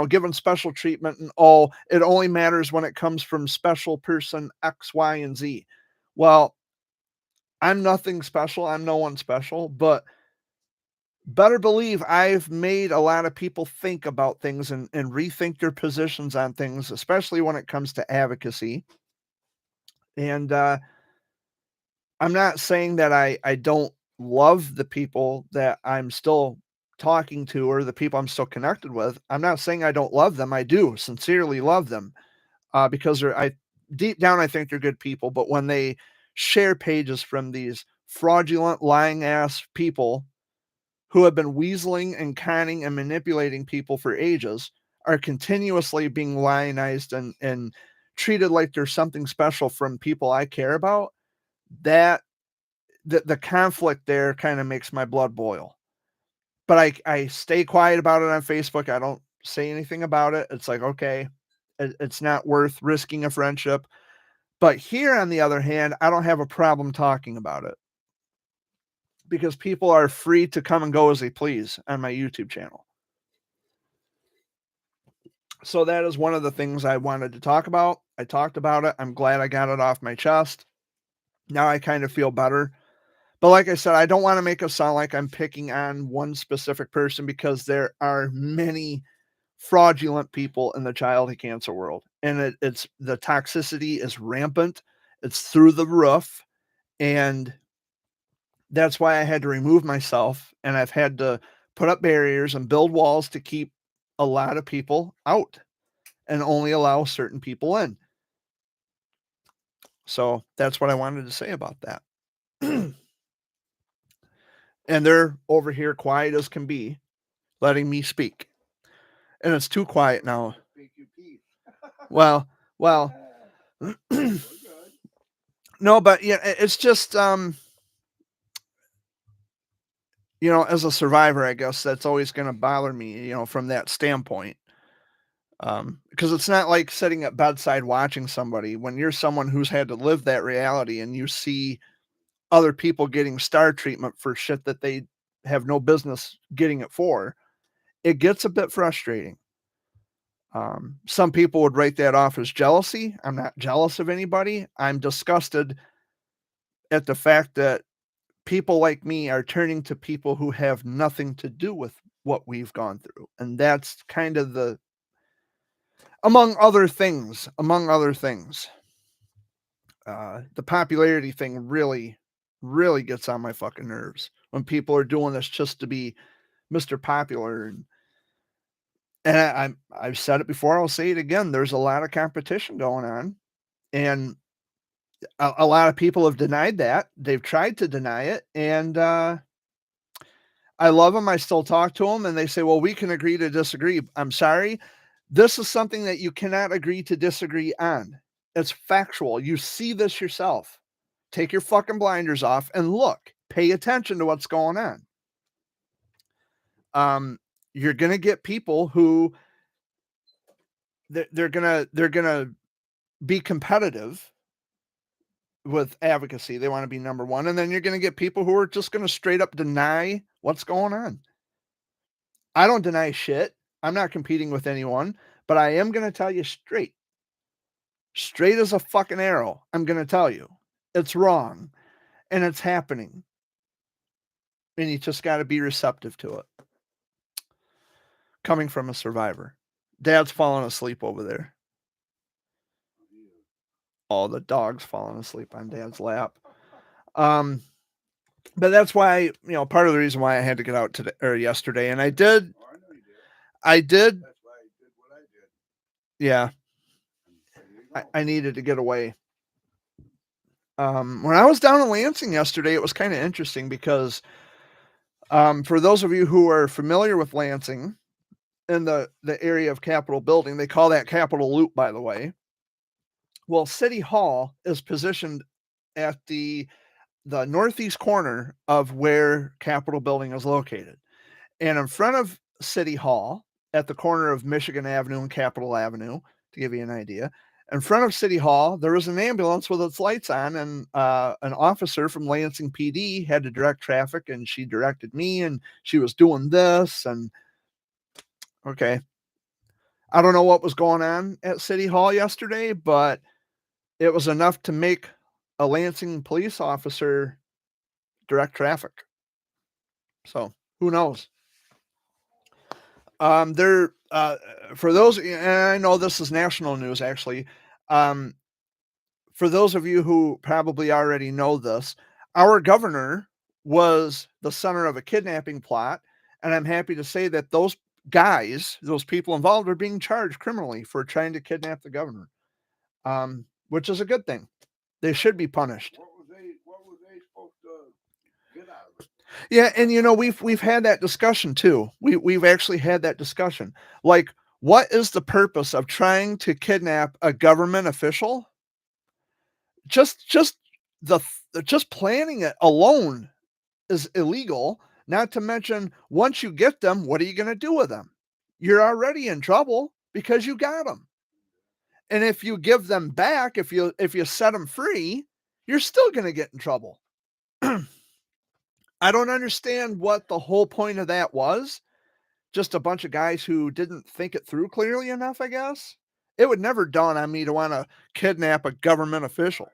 given special treatment, and it only matters when it comes from special person X, Y, and Z. Well, I'm nothing special. I'm no one special, but better believe I've made a lot of people think about things and rethink their positions on things, especially when it comes to advocacy. And I'm not saying that I don't love the people that I'm still talking to or the people I'm still connected with. I'm not saying I don't love them. I do sincerely love them because deep down, I think they're good people. But when they share pages from these fraudulent, lying ass people who have been weaseling and conning and manipulating people for ages, are continuously being lionized and treated like there's something special from people I care about. That the conflict there kind of makes my blood boil. But I stay quiet about it on Facebook. I don't say anything about it. It's like, okay, it's not worth risking a friendship. But here, on the other hand, I don't have a problem talking about it because people are free to come and go as they please on my YouTube channel. So that is one of the things I wanted to talk about. I talked about it. I'm glad I got it off my chest. Now I kind of feel better. But like I said, I don't want to make it sound like I'm picking on one specific person, because there are many fraudulent people in the childhood cancer world. And it's the toxicity is rampant. It's through the roof. And that's why I had to remove myself, and I've had to put up barriers and build walls to keep a lot of people out and only allow certain people in. So that's what I wanted to say about that. And they're over here quiet as can be, letting me speak. And it's too quiet now. Well, no, but yeah, it's just, you know, as a survivor, I guess that's always going to bother me, you know, from that standpoint. Because it's not like sitting at bedside watching somebody. When you're someone who's had to live that reality and you see other people getting star treatment for shit that they have no business getting it for, it gets a bit frustrating. Some people would write that off as jealousy. I'm not jealous of anybody. I'm disgusted at the fact that people like me are turning to people who have nothing to do with what we've gone through. And that's kind of the, among other things, the popularity thing really, really gets on my fucking nerves when people are doing this just to be Mr. Popular. And I've said it before, I'll say it again. There's a lot of competition going on, and a lot of people have denied that. They've tried to deny it, and I love them. I still talk to them, and they say, well, we can agree to disagree. I'm sorry. This is something that you cannot agree to disagree on. It's factual. You see this yourself. Take your fucking blinders off and look. Pay attention to what's going on. You're going to get people who they're going to be competitive with advocacy. They want to be number one. And then you're going to get people who are just going to straight up deny what's going on. I don't deny shit. I'm not competing with anyone, but I am going to tell you straight as a fucking arrow. I'm going to tell you it's wrong and it's happening. And you just got to be receptive to it. Coming from a survivor. Dad's falling asleep over there. All the dogs falling asleep on Dad's lap. But that's why, you know, part of the reason why I had to get out today or yesterday, and I did. I did. That's why I did what I did. Yeah. There you go. I needed to get away. When I was down in Lansing yesterday, it was kind of interesting because for those of you who are familiar with Lansing, in the area of Capitol Building, they call that Capitol Loop, by the way. Well, City Hall is positioned at the northeast corner of where Capitol Building is located. And in front of City Hall, at the corner of Michigan Avenue and Capitol Avenue, to give you an idea, in front of City Hall, there was an ambulance with its lights on, and an officer from Lansing PD had to direct traffic, and she directed me, and she was doing this, and okay. I don't know what was going on at City Hall yesterday, but it was enough to make a Lansing police officer direct traffic. So who knows? For those, and I know this is national news actually. For those of you who probably already know this, our governor was the center of a kidnapping plot. And I'm happy to say that those guys, those people involved, are being charged criminally for trying to kidnap the governor, which is a good thing. They should be punished. What was Yeah, and you know, we've had that discussion too. We've actually had that discussion. Like, what is the purpose of trying to kidnap a government official? Just the just planning it alone is illegal. Not to mention, once you get them, what are you going to do with them? You're already in trouble because you got them. And if you give them back, if you set them free, you're still going to get in trouble. I don't understand what the whole point of that was. Just a bunch of guys who didn't think it through clearly enough, I guess. It would never dawn on me to want to kidnap a government official.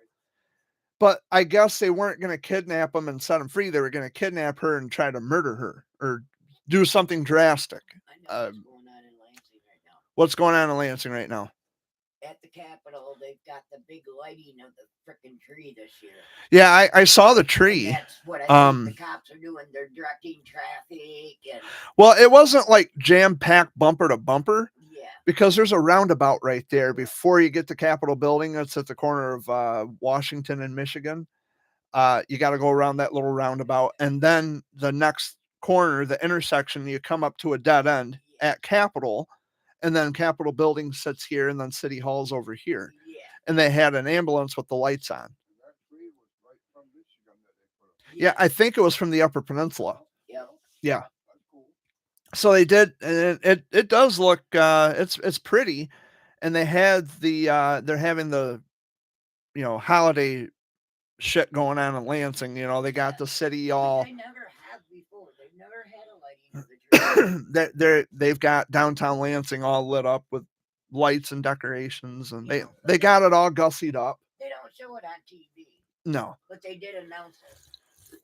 But I guess they weren't going to kidnap him and set him free. They were going to kidnap her and try to murder her or do something drastic. I know what's going on in Lansing right now. What's going on in Lansing right now? At the Capitol, they've got the big lighting of the frickin' tree this year. Yeah, I saw the And tree. that's what I think the cops are doing. They're directing traffic and Well, it wasn't like jam-packed bumper to bumper yeah. because there's a roundabout right there before you get to Capitol Building. It's at the corner of Washington and Michigan. You got to go around that little roundabout, and then the next corner, the intersection, you come up to a dead end at Capitol, and then Capitol Building sits here, and then City Hall's over here. Yeah. And they had an ambulance with the lights on. And that tree was right from Michigan that they put up. Yeah, I think it was from the Upper Peninsula. Yep. Yeah. That's cool. So they did, and it does look it's pretty, and they had they're having the holiday shit going on in Lansing. They got the city Which all they never have before. They've never had a lighting of the tree. they've got downtown Lansing all lit up with lights and decorations, and they got it all gussied up. They don't show it on TV, No, but they did announce it.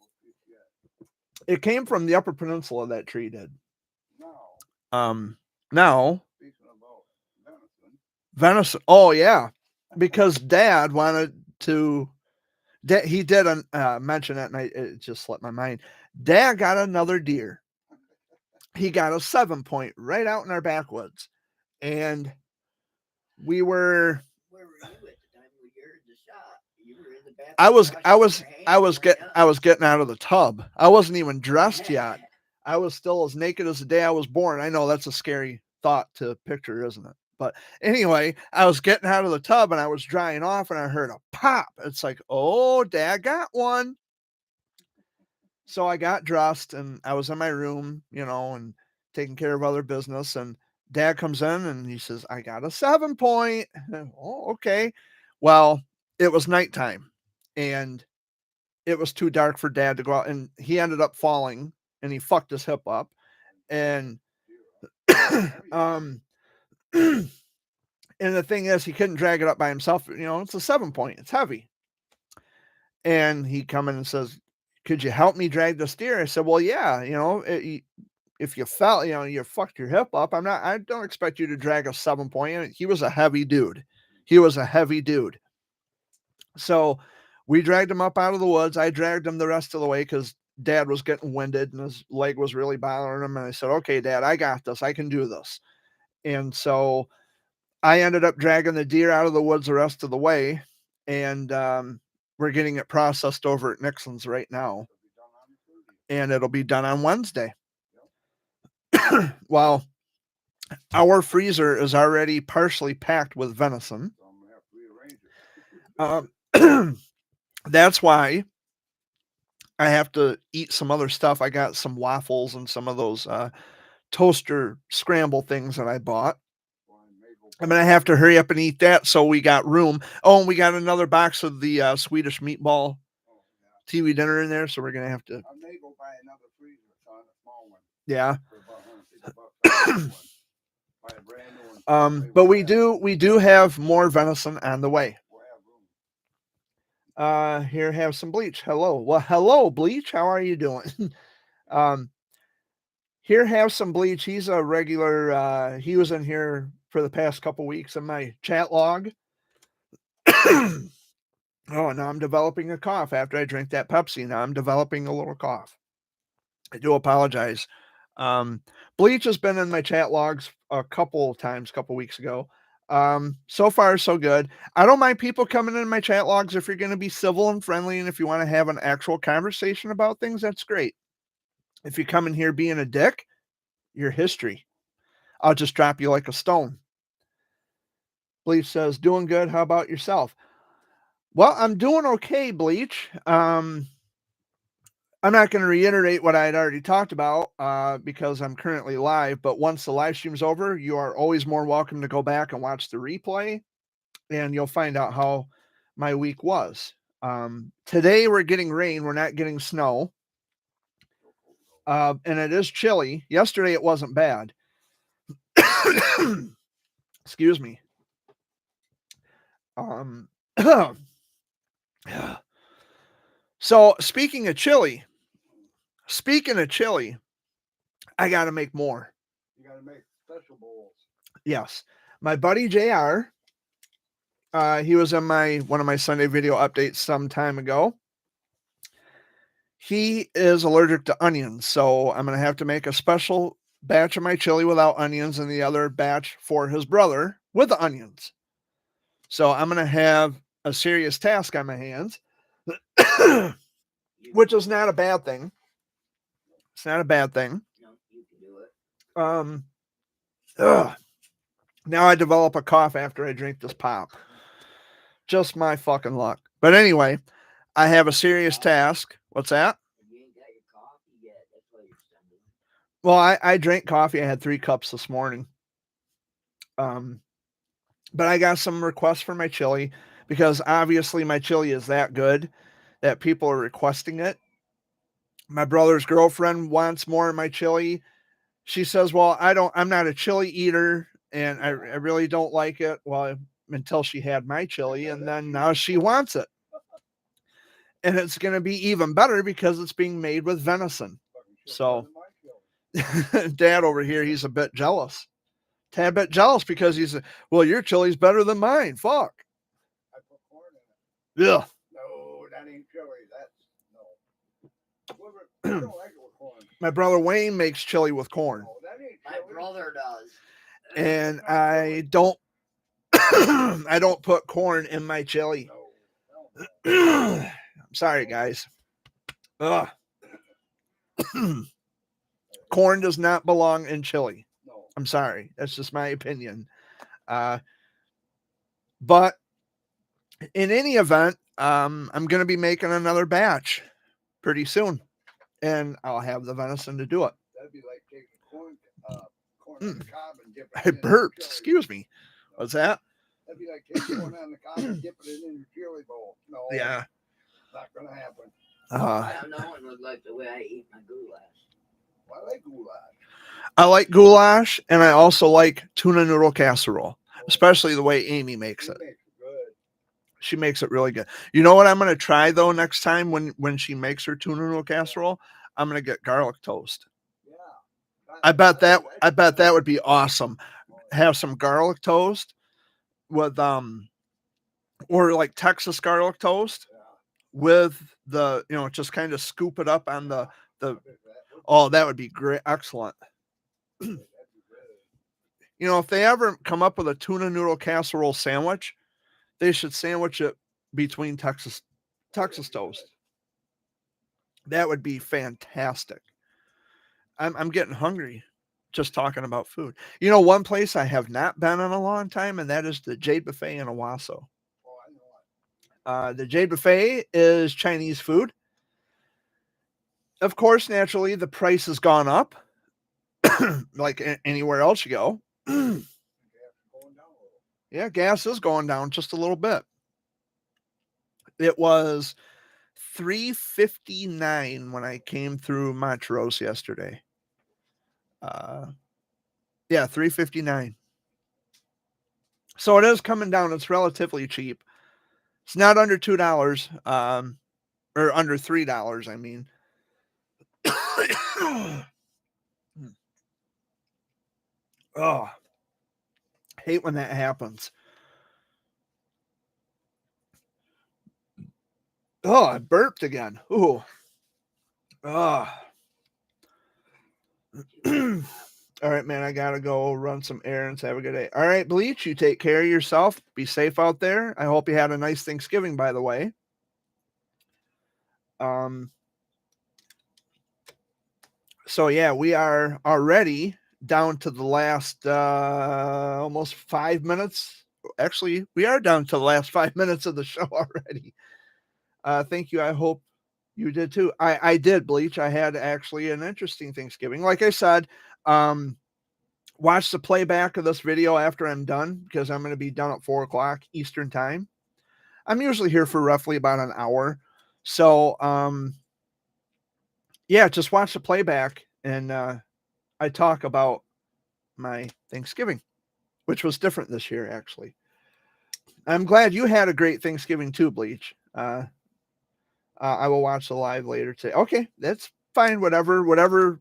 it came from the Upper Peninsula. That tree did. Now, Now speaking about venison, venison. Oh yeah, because Dad wanted to. He did mention it, and it just slipped my mind. Dad got another deer. He got a 7-point right out in our backwoods, and we were. Where were you at the time we heard the shot? You were in the bathroom. I was washing your hands, getting out of the tub. I wasn't even dressed yet. I was still as naked as the day I was born. I know that's a scary thought to picture, isn't it? But anyway, I was getting out of the tub and I was drying off and I heard a pop. It's like, oh, Dad got one. So I got dressed and I was in my room, and taking care of other business. And Dad comes in and he says, I got a 7-point. Oh, okay. Well, it was nighttime and it was too dark for Dad to go out. And he ended up falling and he fucked his hip up. And and the thing is, he couldn't drag it up by himself. It's a 7-point. It's heavy. And he come in and says, could you help me drag this deer? I said, well, yeah, if you fell, you fucked your hip up. I don't expect you to drag a 7-point. He was a heavy dude. So we dragged him up out of the woods. I dragged him the rest of the way because Dad was getting winded and his leg was really bothering him. And I said, okay, Dad, I got this. I can do this. And so I ended up dragging the deer out of the woods the rest of the way. And we're getting it processed over at Nixon's right now. And it'll be done on Wednesday. Well, our freezer is already partially packed with venison. so I'm gonna have to rearrange it. That's why I have to eat some other stuff. I got some waffles and some of those toaster scramble things that I bought. I'm going to have to hurry up and eat that so we got room. Oh, and we got another box of the Swedish meatball TV dinner in there, so we're going to have to. I may go buy another freezer, son, a small one. Yeah. For about $150. Buy a brand new one. But we do have more venison on the way. We'll have room. Here, have some bleach. Hello. Well, hello, bleach. How are you doing? Here, have some bleach. He's a regular. He was in here for the past couple weeks in my chat log. Oh, now I'm developing a cough after I drink that Pepsi. Now I'm developing a little cough. I do apologize. Bleach has been in my chat logs a couple weeks ago. So far, so good. I don't mind people coming in my chat logs if you're going to be civil and friendly, and if you want to have an actual conversation about things, that's great. If you come in here being a dick, you're history. I'll just drop you like a stone. Bleach says, doing good. How about yourself? Well, I'm doing okay, Bleach. I'm not going to reiterate what I had already talked about because I'm currently live. But once the live stream's over, you are always more welcome to go back and watch the replay, and you'll find out how my week was. Today we're getting rain. We're not getting snow. And it is chilly. Yesterday it wasn't bad. Excuse me. So speaking of chili, I got to make more. You got to make special bowls. Yes. My buddy JR, he was in one of my Sunday video updates some time ago. He is allergic to onions, so I'm going to have to make a special batch of my chili without onions and the other batch for his brother with the onions. So I'm going to have a serious task on my hands, which is not a bad thing. It's not a bad thing. No, you can do it. Now I develop a cough after I drink this pop. Just my fucking luck. But anyway, I have a serious task. What's that? You ain't got your coffee yet. That's why you're stumbling. Well, I drank coffee. I had 3 cups this morning. But I got some requests for my chili because obviously my chili is that good that people are requesting it. My brother's girlfriend wants more of my chili. She says, well, I'm not a chili eater and I really don't like it. Well, until she had my chili, and then now she wants it. And it's going to be even better because it's being made with venison. So Dad over here, he's a bit jealous. Tad bit jealous because he's, well, your chili's better than mine. Fuck. I put corn in it. Yeah. No, that ain't chili. That's no. I don't like it with corn. My brother Wayne makes chili with corn. No, that ain't My chili. brother does. And I don't I don't put corn in my chili. No. I'm sorry, guys. Ugh. Corn does not belong in chili. No. I'm sorry. That's just my opinion. But in any event, I'm going to be making another batch pretty soon, and I'll have the venison to do it. That'd be like taking corn on the cob and dipping it I in burped. chili. Excuse me. What's that? That'd be like taking corn on the cob and dipping it in your chili bowl. No. Yeah. Not gonna happen. I don't know one would like the way I eat my goulash. Well, I like goulash. I like goulash, and I also like tuna noodle casserole, especially the way Amy makes it. She makes it good. She makes it really good. You know what I'm going to try though next time when she makes her tuna noodle casserole? I'm going to get garlic toast. Yeah. I bet that would be awesome. Have some garlic toast with or like Texas garlic toast with the, just kind of scoop it up on the oh, that would be great. Excellent. If they ever come up with a tuna noodle casserole sandwich, they should sandwich it between Texas toast. That would be fantastic. I'm getting hungry just talking about food. One place I have not been in a long time, and that is the Jade Buffet in Owasso. The Jade Buffet is Chinese food. Of course, naturally, the price has gone up like anywhere else you go. Yeah, gas is going down just a little bit. It was $3.59 when I came through Montrose yesterday. Yeah, $3.59. So it is coming down. It's relatively cheap. It's not under $2, or under $3, I mean. Oh, hate when that happens. Oh, I burped again. Ooh. Oh. All right, man, I gotta go run some errands. Have a good day. All right, Bleach, you take care of yourself. Be safe out there. I hope you had a nice Thanksgiving, by the way. So yeah, we are already down to the last almost 5 minutes. Actually, we are down to the last 5 minutes of the show already. Thank you. I hope you did too. I did, Bleach. I had actually an interesting Thanksgiving. Like I said, watch the playback of this video after I'm done because I'm going to be done at 4 o'clock Eastern time. I'm usually here for roughly about an hour. So, yeah, just watch the playback and I talk about my Thanksgiving, which was different this year, actually. I'm glad you had a great Thanksgiving too, Bleach. I will watch the live later today. Okay, that's fine. Whatever, whatever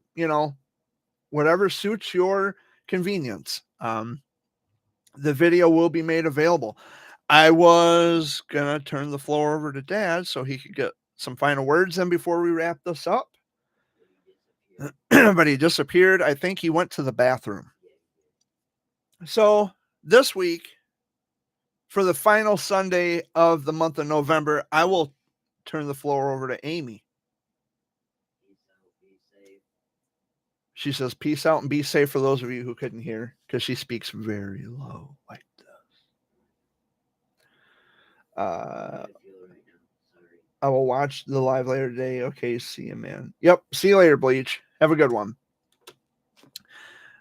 suits your convenience. The video will be made available. I was gonna turn the floor over to Dad so he could get some final words in before we wrap this up. But he disappeared. I think he went to the bathroom. So this week, for the final Sunday of the month of November, I will turn the floor over to Amy. She says, peace out and be safe for those of you who couldn't hear, because she speaks very low like this. I will watch the live later today. Okay, see you, man. Yep, see you later, Bleach. Have a good one.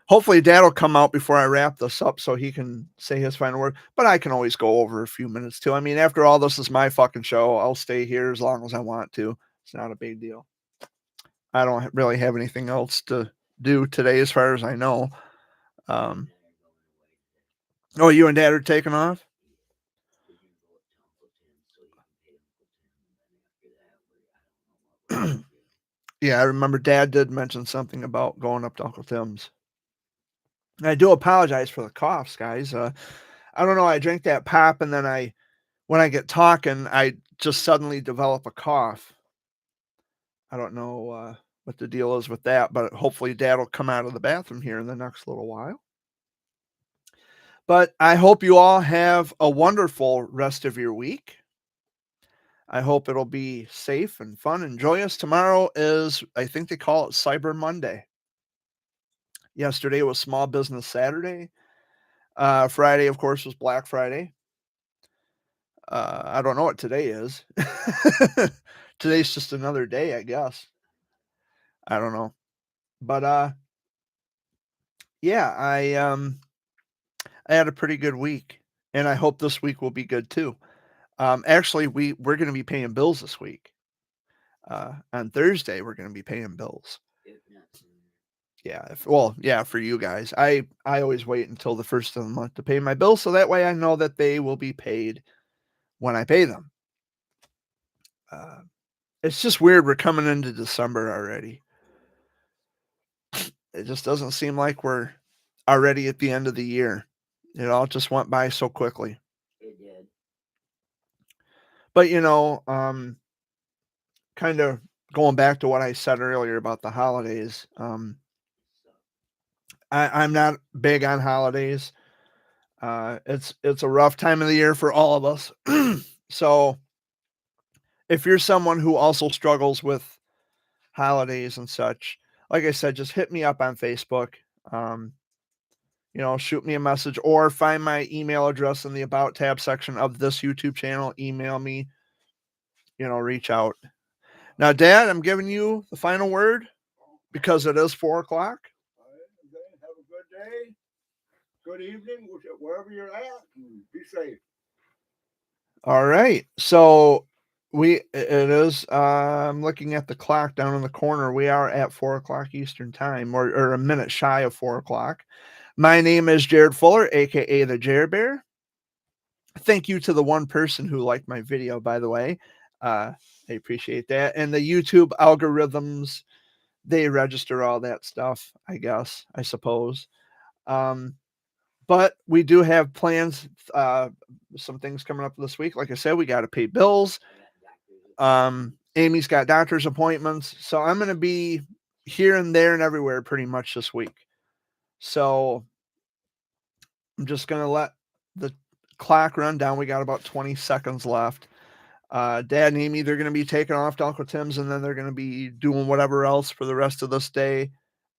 Hopefully Dad will come out before I wrap this up so he can say his final word. But I can always go over a few minutes too. I mean, after all, this is my fucking show. I'll stay here as long as I want to. It's not a big deal. I don't really have anything else to do today as far as I know. Oh, you and Dad are taking off? Yeah, I remember Dad did mention something about going up to Uncle Tim's. I do apologize for the coughs, guys. I don't know. I drank that pop, and then when I get talking, I just suddenly develop a cough. I don't know what the deal is with that, but hopefully Dad will come out of the bathroom here in the next little while. But I hope you all have a wonderful rest of your week. I hope it'll be safe and fun and joyous. Tomorrow is, I think they call it Cyber Monday. Yesterday was Small Business Saturday. Friday, of course, was Black Friday. I don't know what today is. Today's just another day, I guess. I don't know. But yeah, I had a pretty good week, and I hope this week will be good too. Actually, we're going to be paying bills this week. On Thursday, we're going to be paying bills. Yeah, for you guys. I always wait until the first of the month to pay my bills, so that way I know that they will be paid when I pay them. It's just weird we're coming into December already. It just doesn't seem like we're already at the end of the year. It all just went by so quickly. It did. But kind of going back to what I said earlier about the holidays, I'm not big on holidays. It's a rough time of the year for all of us. So if you're someone who also struggles with holidays and such, like I said, just hit me up on Facebook. Shoot me a message or find my email address in the About tab section of this YouTube channel. Email me, reach out. Now, Dad, I'm giving you the final word because it is 4 o'clock. Have a good day, good evening, wherever you're at, and be safe. All right. So it is, I'm looking at the clock down in the corner. We are at 4 o'clock Eastern time, or a minute shy of 4 o'clock. My name is Jared Fuller, aka the Jared Bear. Thank you to the one person who liked my video, by the way. I appreciate that. And the YouTube algorithms, they register all that stuff, I suppose. But we do have plans, some things coming up this week. Like I said, we got to pay bills. Amy's got doctor's appointments. So I'm going to be here and there and everywhere pretty much this week. So I'm just going to let the clock run down. We got about 20 seconds left. Dad and Amy, they're going to be taking off to Uncle Tim's, and then they're going to be doing whatever else for the rest of this day.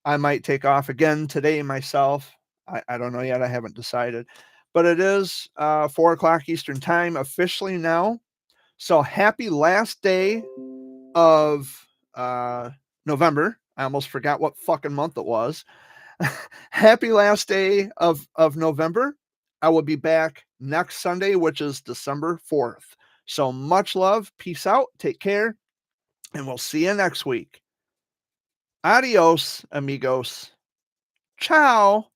I might take off again today myself. I don't know yet. I haven't decided. But it is 4 o'clock Eastern time officially now. So happy last day of November. I almost forgot what fucking month it was. Happy last day of November. I will be back next Sunday, which is December 4th. So much love. Peace out. Take care. And we'll see you next week. Adios, amigos. Ciao.